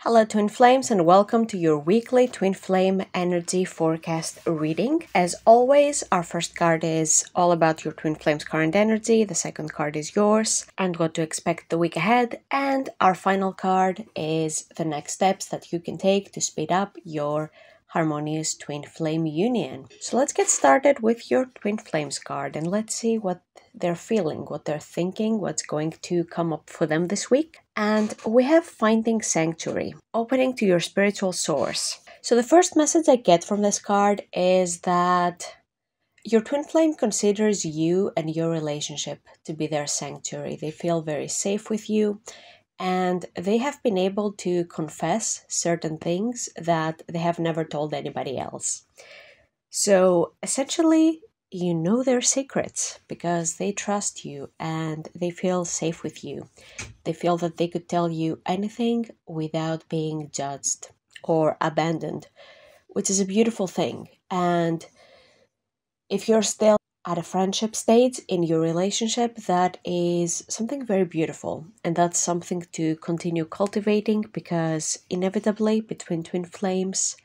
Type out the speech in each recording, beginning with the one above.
Hello Twin Flames and welcome to your weekly Twin Flame energy forecast reading. As always, our first card is all about your Twin Flames current energy, the second card is yours and what to expect the week ahead, and our final card is the next steps that you can take to speed up your harmonious Twin Flame union. So let's get started with your Twin Flames card and let's see what they're feeling, what they're thinking, what's going to come up for them this week. And we have finding sanctuary, opening to your spiritual source. So the first message I get from this card is that your twin flame considers you and your relationship to be their sanctuary. They feel very safe with you and they have been able to confess certain things that they have never told anybody else. So essentially, you know their secrets because they trust you and they feel safe with you. They feel that they could tell you anything without being judged or abandoned, which is a beautiful thing. And if you're still at a friendship stage in your relationship, that is something very beautiful. And that's something to continue cultivating because inevitably between twin flames,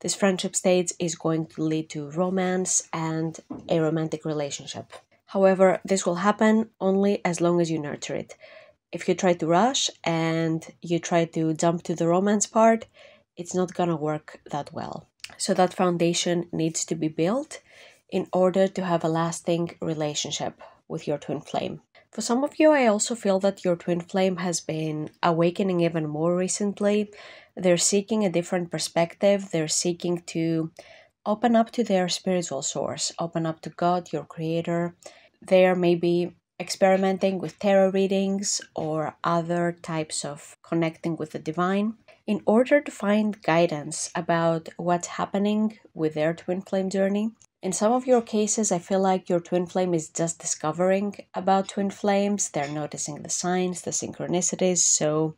this friendship stage is going to lead to romance and a romantic relationship. However, this will happen only as long as you nurture it. If you try to rush and you try to jump to the romance part, it's not gonna work that well. So that foundation needs to be built in order to have a lasting relationship with your twin flame. For some of you, I also feel that your twin flame has been awakening even more recently. They're seeking a different perspective. They're seeking to open up to their spiritual source, open up to God, your creator. They're maybe experimenting with tarot readings or other types of connecting with the divine in order to find guidance about what's happening with their twin flame journey. In some of your cases, I feel like your twin flame is just discovering about twin flames. They're noticing the signs, the synchronicities, so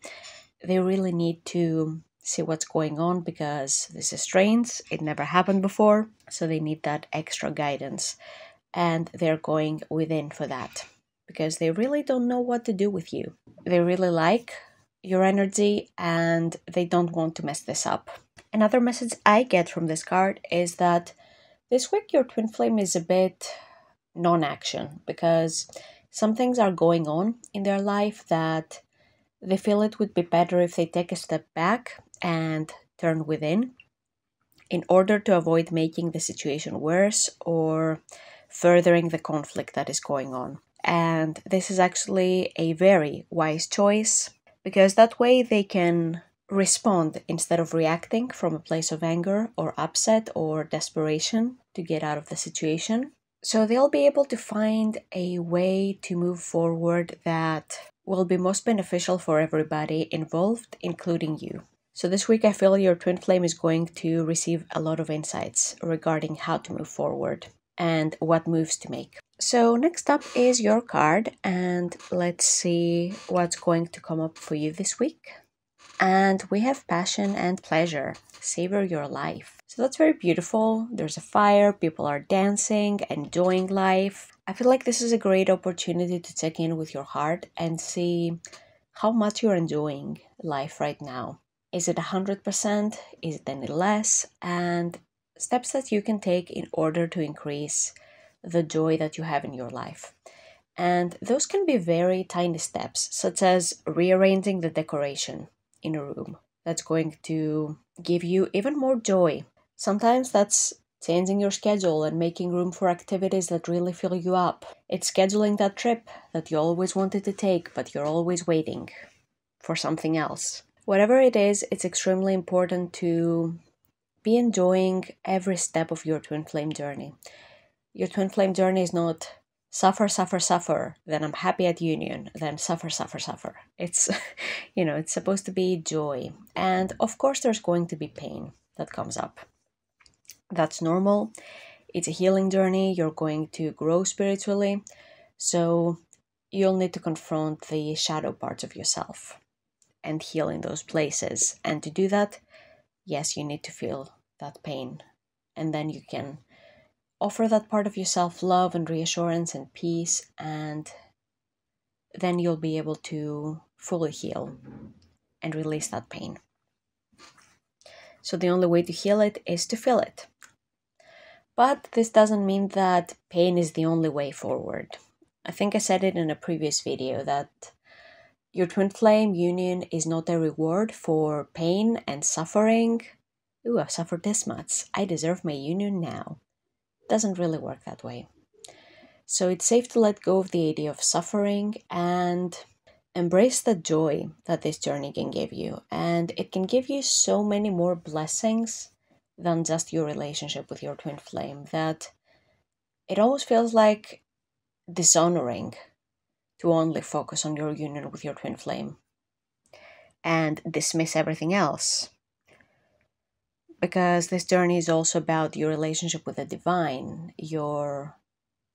they really need to see what's going on because this is strange. It never happened before, so they need that extra guidance. And they're going within for that because they really don't know what to do with you. They really like your energy and they don't want to mess this up. Another message I get from this card is that this week your twin flame is a bit non-action because some things are going on in their life that they feel it would be better if they take a step back and turn within in order to avoid making the situation worse or furthering the conflict that is going on. And this is actually a very wise choice because that way they can respond instead of reacting from a place of anger or upset or desperation to get out of the situation. So they'll be able to find a way to move forward that will be most beneficial for everybody involved, including you. So this week I feel your twin flame is going to receive a lot of insights regarding how to move forward and what moves to make. So next up is your card and let's see what's going to come up for you this week. And we have passion and pleasure. Savor your life. So that's very beautiful. There's a fire, people are dancing, enjoying life. I feel like this is a great opportunity to check in with your heart and see how much you're enjoying life right now. Is it 100%? Is it any less? And steps that you can take in order to increase the joy that you have in your life. And those can be very tiny steps, such as rearranging the decoration in a room. That's going to give you even more joy. Sometimes that's changing your schedule and making room for activities that really fill you up. It's scheduling that trip that you always wanted to take, but you're always waiting for something else. Whatever it is, it's extremely important to be enjoying every step of your twin flame journey. Your twin flame journey is not suffer, suffer, suffer, then I'm happy at union, then suffer, suffer, suffer. It's, it's supposed to be joy. And of course, there's going to be pain that comes up. That's normal. It's a healing journey. You're going to grow spiritually. So you'll need to confront the shadow parts of yourself and heal in those places. And to do that, yes, you need to feel that pain. And then you can offer that part of yourself love and reassurance and peace, and then you'll be able to fully heal and release that pain. So the only way to heal it is to feel it. But this doesn't mean that pain is the only way forward. I think I said it in a previous video that your twin flame union is not a reward for pain and suffering. Ooh, I've suffered this much. I deserve my union now. Doesn't really work that way. So it's safe to let go of the idea of suffering and embrace the joy that this journey can give you. And it can give you so many more blessings than just your relationship with your twin flame, that it almost feels like dishonoring to only focus on your union with your twin flame and dismiss everything else. Because this journey is also about your relationship with the divine, your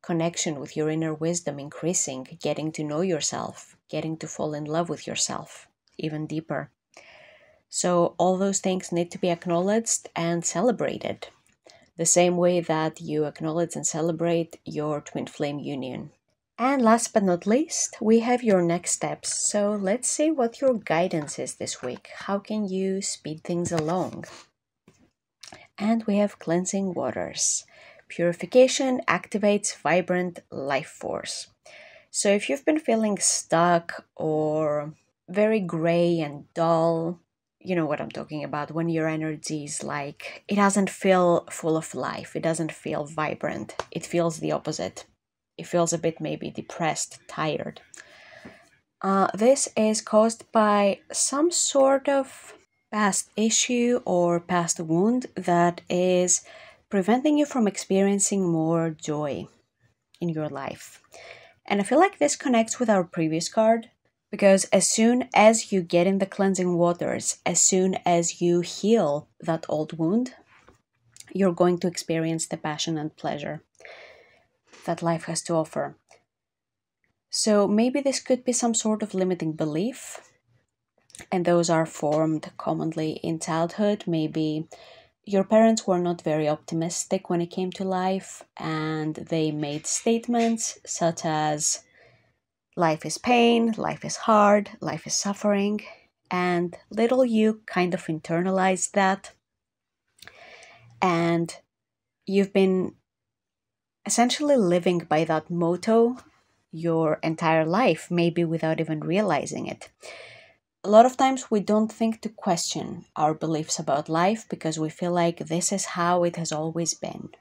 connection with your inner wisdom increasing, getting to know yourself, getting to fall in love with yourself even deeper. So all those things need to be acknowledged and celebrated, the same way that you acknowledge and celebrate your twin flame union. And last but not least, we have your next steps. So let's see what your guidance is this week. How can you speed things along? And we have cleansing waters. Purification activates vibrant life force. So if you've been feeling stuck or very gray and dull, you know what I'm talking about, when your energy is like, it doesn't feel full of life, it doesn't feel vibrant, it feels the opposite. It feels a bit maybe depressed, tired. This is caused by some sort of past issue or past wound that is preventing you from experiencing more joy in your life. And I feel like this connects with our previous card, because as soon as you get in the cleansing waters, as soon as you heal that old wound, you're going to experience the passion and pleasure that life has to offer. So maybe this could be some sort of limiting belief, and those are formed commonly in childhood. Maybe your parents were not very optimistic when it came to life, and they made statements such as, life is pain, life is hard, life is suffering, and little you kind of internalized that, and you've been essentially living by that motto your entire life, maybe without even realizing it. A lot of times we don't think to question our beliefs about life because we feel like this is how it has always been.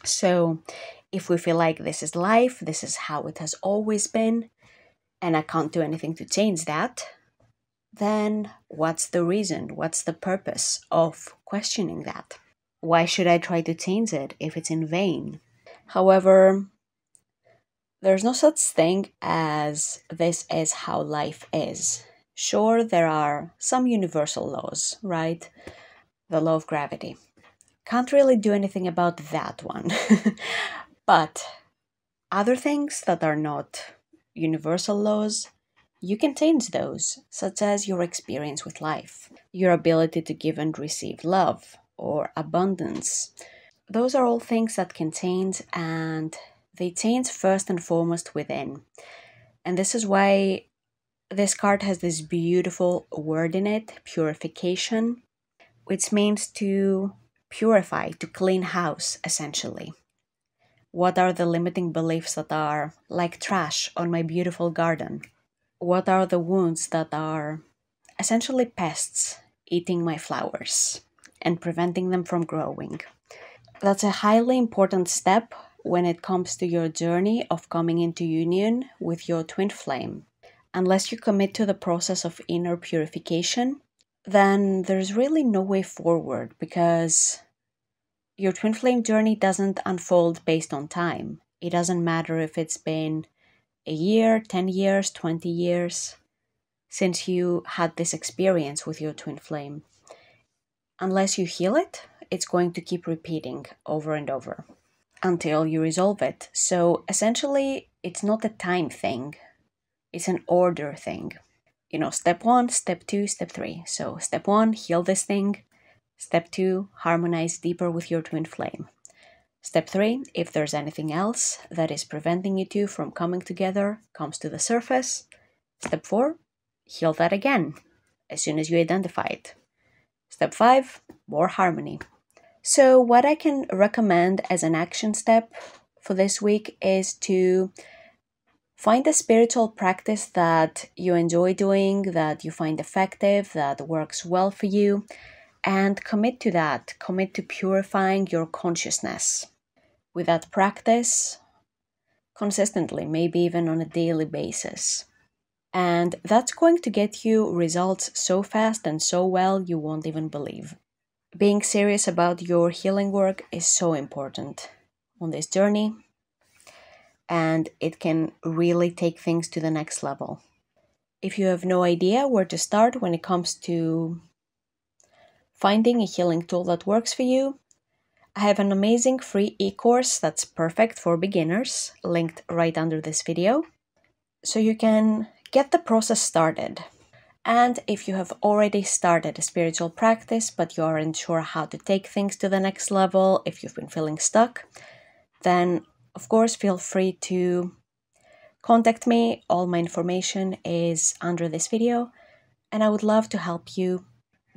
So if we feel like this is life, this is how it has always been, and I can't do anything to change that, then what's the reason? What's the purpose of questioning that? Why should I try to change it if it's in vain? However, there's no such thing as this is how life is. Sure, there are some universal laws, right? The law of gravity. Can't really do anything about that one. But other things that are not universal laws, you can change those, such as your experience with life, your ability to give and receive love or abundance. Those are all things that can change, and they change first and foremost within. And this is why this card has this beautiful word in it, purification, which means to purify, to clean house, essentially. What are the limiting beliefs that are like trash on my beautiful garden? What are the wounds that are essentially pests eating my flowers and preventing them from growing? That's a highly important step when it comes to your journey of coming into union with your twin flame. Unless you commit to the process of inner purification, then there's really no way forward, because your twin flame journey doesn't unfold based on time. It doesn't matter if it's been a year, 10 years, 20 years since you had this experience with your twin flame. Unless you heal it, it's going to keep repeating over and over until you resolve it. So essentially, it's not a time thing. It's an order thing. You know, step 1, step 2, step 3. So step 1, heal this thing. Step 2, harmonize deeper with your twin flame. Step 3, if there's anything else that is preventing you two from coming together, comes to the surface. Step 4, heal that again as soon as you identify it. Step 5, more harmony. So what I can recommend as an action step for this week is to find a spiritual practice that you enjoy doing, that you find effective, that works well for you, and commit to that. Commit to purifying your consciousness with that practice consistently, maybe even on a daily basis. And that's going to get you results so fast and so well you won't even believe. Being serious about your healing work is so important on this journey, and it can really take things to the next level. If you have no idea where to start when it comes to finding a healing tool that works for you, I have an amazing free e-course that's perfect for beginners, linked right under this video, so you can get the process started. And if you have already started a spiritual practice, but you aren't sure how to take things to the next level, if you've been feeling stuck, then of course feel free to contact me. All my information is under this video, and I would love to help you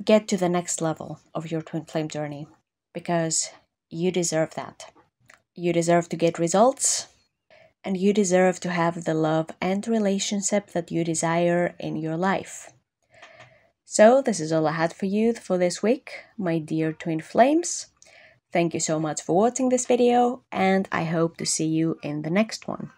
get to the next level of your twin flame journey, because you deserve that. You deserve to get results, and you deserve to have the love and relationship that you desire in your life. So this is all I had for you for this week, my dear twin flames. Thank you so much for watching this video, and I hope to see you in the next one.